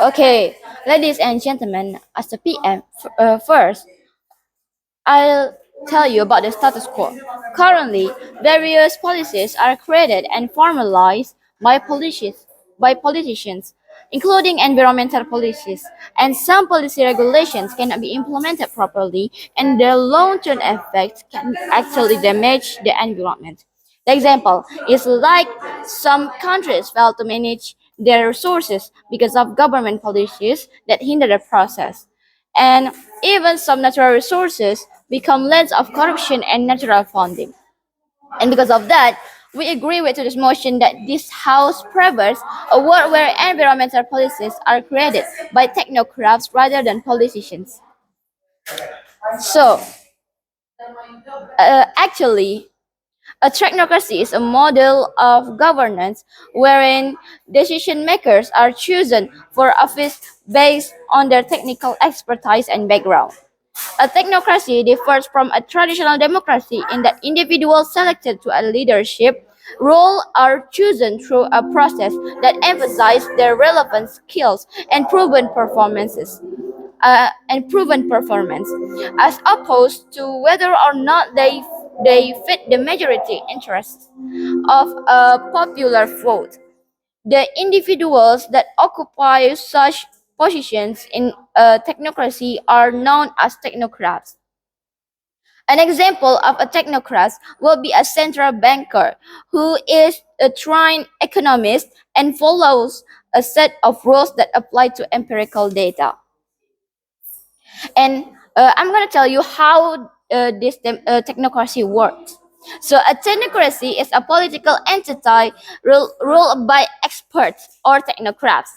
Okay, ladies and gentlemen, as the PM, first, I'll tell you about the status quo. Currently, various policies are created and formalized by politicians, including environmental policies, and some policy regulations cannot be implemented properly, and the long-term effects can actually damage the environment. The example is like some countries fail to manage their resources because of government policies that hinder the process. And even some natural resources become lens of corruption and natural funding. And because of that, we agree with this motion that this House prefers a world where environmental policies are created by technocrats rather than politicians. So, actually, a technocracy is a model of governance wherein decision makers are chosen for office based on their technical expertise and background. A technocracy differs from a traditional democracy in that individuals selected to a leadership role are chosen through a process that emphasizes their relevant skills and proven performance, as opposed to whether or not they fit the majority interests of a popular vote. The individuals that occupy such positions in a technocracy are known as technocrats. An example of a technocrat will be a central banker who is a trained economist and follows a set of rules that apply to empirical data. And I'm going to tell you how this technocracy works. So, a technocracy is a political entity ruled by experts or technocrats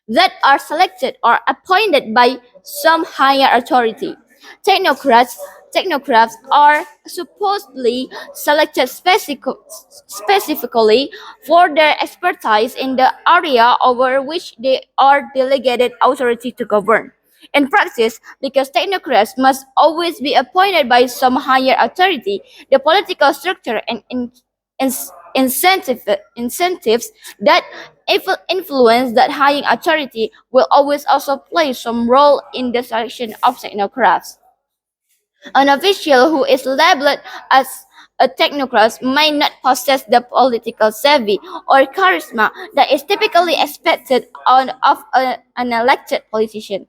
that are selected or appointed by some higher authority. Technocrats Technocrats are supposedly selected specifically for their expertise in the area over which they are delegated authority to govern. In practice, because technocrats must always be appointed by some higher authority, the political structure and incentives that influence that higher authority will always also play some role in the selection of technocrats. An official who is labeled as a technocrat may not possess the political savvy or charisma that is typically expected of an elected politician.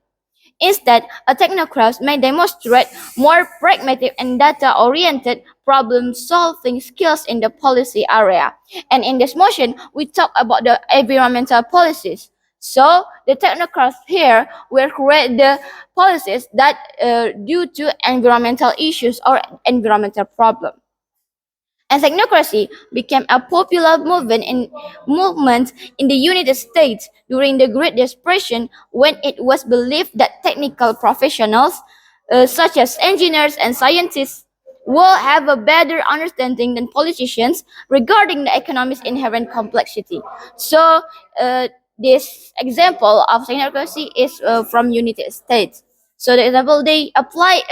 Instead, a technocrat may demonstrate more pragmatic and data-oriented problem-solving skills in the policy area. And in this motion, we talk about the environmental policies. So, the technocrats here will create the policies that due to environmental issues or environmental problems. And technocracy became a popular movement in the United States during the Great Depression when it was believed that technical professionals, such as engineers and scientists, will have a better understanding than politicians regarding the economy's inherent complexity. So, this example of technocracy is from United States. So, the example they applied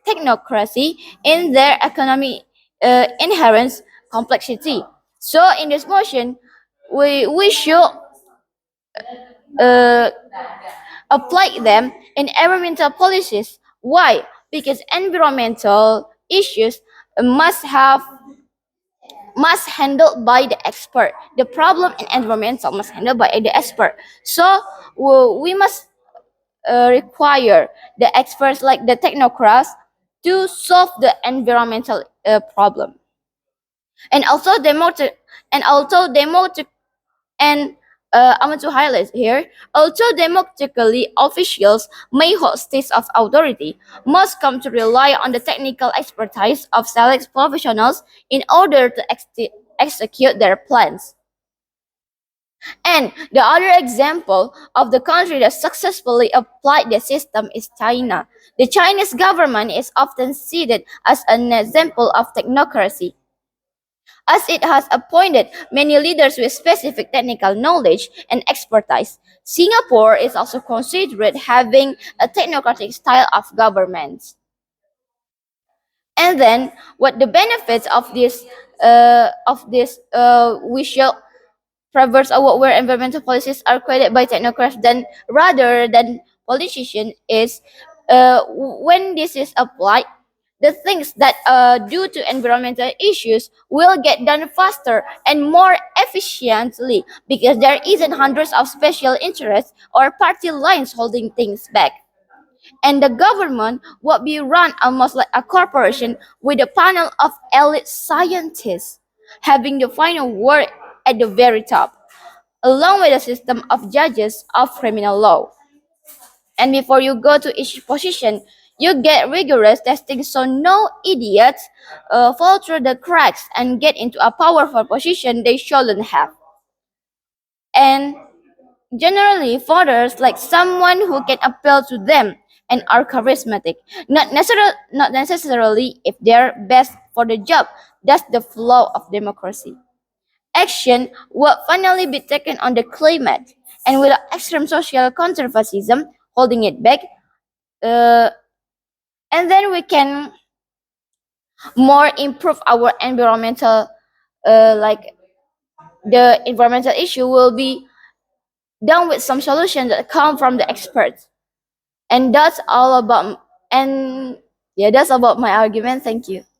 technocracy in their economy inherent complexity. So in this motion, we should uh, apply them in environmental policies. Why? Because environmental issues must handled by the expert. The problem in environmental must handled by the expert. So we must require the experts like the technocrats to solve the environmental problem. And also and also democratic and I want to highlight here. Also, democratically, officials may hold states of authority must come to rely on the technical expertise of select professionals in order to execute their plans. And the other example of the country that successfully applied the system is China. The Chinese government is often cited as an example of technocracy, as it has appointed many leaders with specific technical knowledge and expertise. Singapore is also considered having a technocratic style of government. And then, what the benefits of this we shall perverse award where environmental policies are created by technocrats than rather than politicians is when this is applied, the things that due to environmental issues will get done faster and more efficiently because there isn't hundreds of special interests or party lines holding things back. And the government will be run almost like a corporation with a panel of elite scientists having the final word at the very top, along with a system of judges of criminal law. And before you go to each position, you get rigorous testing so no idiots fall through the cracks and get into a powerful position they shouldn't have. And generally, voters like someone who can appeal to them and are charismatic, not necessarily if they're best for the job. That's the flow of democracy. Action will finally be taken on the climate, and without extreme social conservatism holding it back, uh, and then we can more improve our environmental, like the environmental issue will be done with some solutions that come from the experts. And that's all about, and yeah, that's about my argument. Thank you.